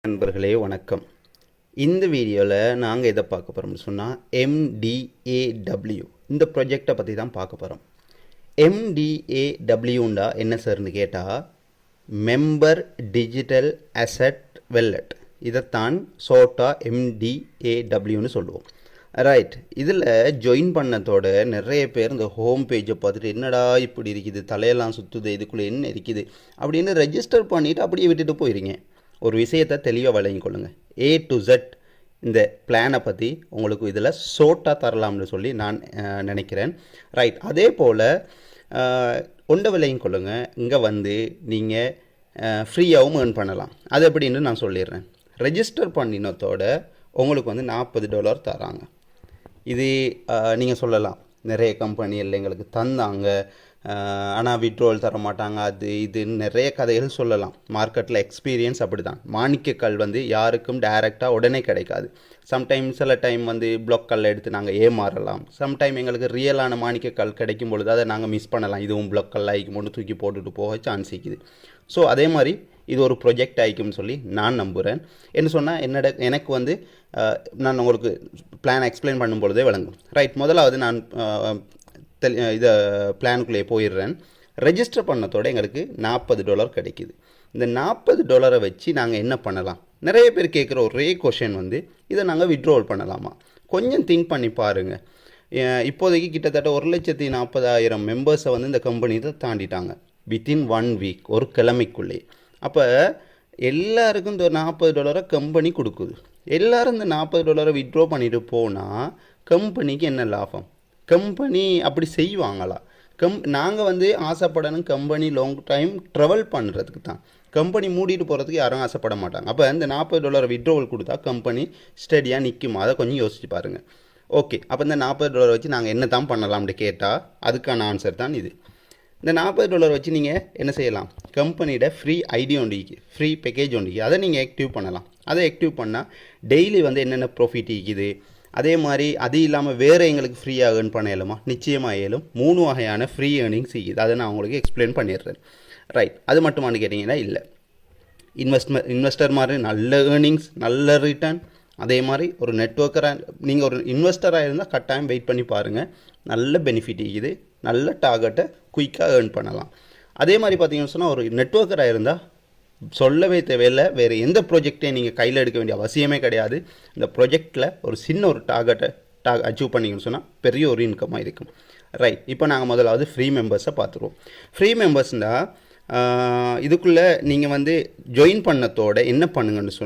நண்பர்களே வணக்கம். இந்த வீடியோவில் நாங்கள் எதை பார்க்க போகிறோம்னு சொன்னால் MDAW இந்த ப்ராஜெக்டை பற்றி தான் பார்க்க போகிறோம். MDAWண்டா என்ன சார்னு கேட்டால் மெம்பர் டிஜிட்டல் அசட் வெல்லட், இதைத்தான் ஷார்ட்டாக MDAWன்னு சொல்லுவோம். ரைட், இதில் ஜாயின் பண்ணதோட நிறைய பேர் இந்த ஹோம் பேஜை பார்த்துட்டு என்னடா இப்படி இருக்குது, தலையெல்லாம் சுற்றுது, இதுக்குள்ளே என்ன இருக்குது அப்படின்னு ரெஜிஸ்டர் பண்ணிவிட்டு அப்படியே விட்டுட்டு போயிருங்க. ஒரு விஷயத்தை தெளிவாக விளங்கிக் கொள்ளுங்கள். A to Z இந்த பிளானை பற்றி உங்களுக்கு இதில் ஷார்ட்டாக தரலாம்னு சொல்லி நான் நினைக்கிறேன். ரைட், அதே போல் ஒன்றை விளங்கிக் கொள்ளுங்கள். இங்கே வந்து நீங்கள் ஃப்ரீயாகவும் ஏர்ன் பண்ணலாம். அது எப்படின்னு நான் சொல்லிடுறேன். ரெஜிஸ்டர் பண்ணினத்தோட உங்களுக்கு வந்து $40 தராங்க. இது நீங்கள் சொல்லலாம் நிறைய கம்பெனி இல்லை எங்களுக்கு தந்தாங்க, ஆனால் விட்ரோல் தர மாட்டாங்க, அது இதுன்னு நிறைய கதைகள் சொல்லலாம். மார்க்கெட்டில் எக்ஸ்பீரியன்ஸ் அப்படி தான். மாணிக்கக்கல் வந்து யாருக்கும் டைரெக்டாக உடனே கிடைக்காது. சம்டைம் சில டைம் வந்து பிளாக் கல்லை எடுத்து நாங்கள் ஏமாறலாம். சம்டைம் எங்களுக்கு ரியலான மாணிக்கக்கல் கிடைக்கும் பொழுது அதை நாங்கள் மிஸ் பண்ணலாம். இதுவும் பிளாக் கல் ஆகிக்கும் போது தூக்கி போட்டுட்டு போக சான்ஸ் இருக்குது. ஸோ அதே மாதிரி இது ஒரு ப்ரொஜெக்ட் ஆகிக்கும்னு சொல்லி நான் நம்புகிறேன். என்ன சொன்னால் எனக்கு வந்து நான் உங்களுக்கு பிளான் எக்ஸ்பிளைன் பண்ணும் பொழுதே விளங்கும். ரைட், முதலாவது நான் இதை பிளானுக்குள்ளேயே போயிடுறேன். ரெஜிஸ்டர் பண்ணதோட எங்களுக்கு $40 கிடைக்கிது. இந்த $40 வச்சு நாங்கள் என்ன பண்ணலாம்? நிறைய பேர் கேட்குற ஒரே கொஷின் வந்து இதை நாங்கள் விட்ரோல் பண்ணலாமா? கொஞ்சம் திங்க் பண்ணி பாருங்கள். இப்போதைக்கு கிட்டத்தட்ட 1,40,000 மெம்பர்ஸை வந்து இந்த கம்பெனியை தாண்டிட்டாங்க வித்தின் 1 வீக், ஒரு கிழமைக்குள்ளே. அப்போ எல்லாருக்கும் இந்த $40 கம்பெனி கொடுக்குது. எல்லோரும் இந்த $40 விட்ரோ பண்ணிட்டு போனால் கம்பெனிக்கு என்ன லாபம்? கம்பெனி அப்படி செய்வாங்களா? நாங்கள் வந்து ஆசைப்படணும் கம்பெனி லாங் டைம் ட்ராவல் பண்ணுறதுக்கு தான். கம்பெனி மூடிட்டு போகிறதுக்கு யாரும் ஆசைப்பட மாட்டாங்க. அப்போ இந்த $40 விட்ரோவல் கொடுத்தா கம்பெனி ஸ்டடியாக நிற்குமா? அதை கொஞ்சம் யோசிச்சு பாருங்கள். ஓகே, அப்போ இந்த $40 வச்சு நாங்கள் என்ன தான் பண்ணலாம்னு கேட்டால் அதுக்கான ஆன்சர் தான் இது. இந்த $40 வச்சு நீங்கள் என்ன செய்யலாம்? கம்பெனியோட ஃப்ரீ ஐடி ஒன்று, ஃப்ரீ பேக்கேஜ் ஒன்று, அதை நீங்கள் ஆக்டிவ் பண்ணலாம். அதை ஆக்டிவ் பண்ணால் டெய்லி வந்து என்னென்ன ப்ராஃபிட் இருக்குது, அதே மாதிரி அது இல்லாமல் வேறு எங்களுக்கு ஃப்ரீயாக ஏர்ன் பண்ண இயலுமா? நிச்சயமாக இயலும். 3 வகையான ஃப்ரீ ஏர்னிங்ஸ் இருக்குது. அதை நான் உங்களுக்கு எக்ஸ்பிளைன் பண்ணிடுறேன். ரைட், அது மட்டுமானு கேட்டிங்கன்னா இல்லை. இன்வெஸ்டர் மாதிரி நல்ல ஏர்னிங்ஸ், நல்ல ரிட்டர்ன். அதே மாதிரி ஒரு நெட்வொர்க்கராக நீங்கள் ஒரு இன்வெஸ்டராக இருந்தால் கட்டாயம் வெயிட் பண்ணி பாருங்கள். நல்ல பெனிஃபிட் இருக்குது, நல்ல டார்கெட்டை குயிக்காக ஏர்ன் பண்ணலாம். அதே மாதிரி பார்த்தீங்கன்னு சொன்னால் ஒரு நெட்வொர்க்கராக இருந்தால் சொல்லவே தேவையில்லை. வேறு எந்த ப்ராஜெக்டையும் நீங்கள் கையில் எடுக்க வேண்டிய அவசியமே கிடையாது. இந்த ப்ராஜெக்டில் ஒரு சின்ன ஒரு டார்கெட்டை அச்சீவ் பண்ணிங்கன்னு சொன்னால் பெரிய ஒரு இன்கமாக இருக்கும். ரைட், இப்போ நாங்கள் முதலாவது ஃப்ரீ மெம்பர்ஸை பார்த்துருவோம். ஃப்ரீ மெம்பர்ஸ்னால் இதுக்குள்ளே நீங்கள் வந்து ஜாயின் பண்ணத்தோட என்ன பண்ணுங்கன்னு சொன்னால்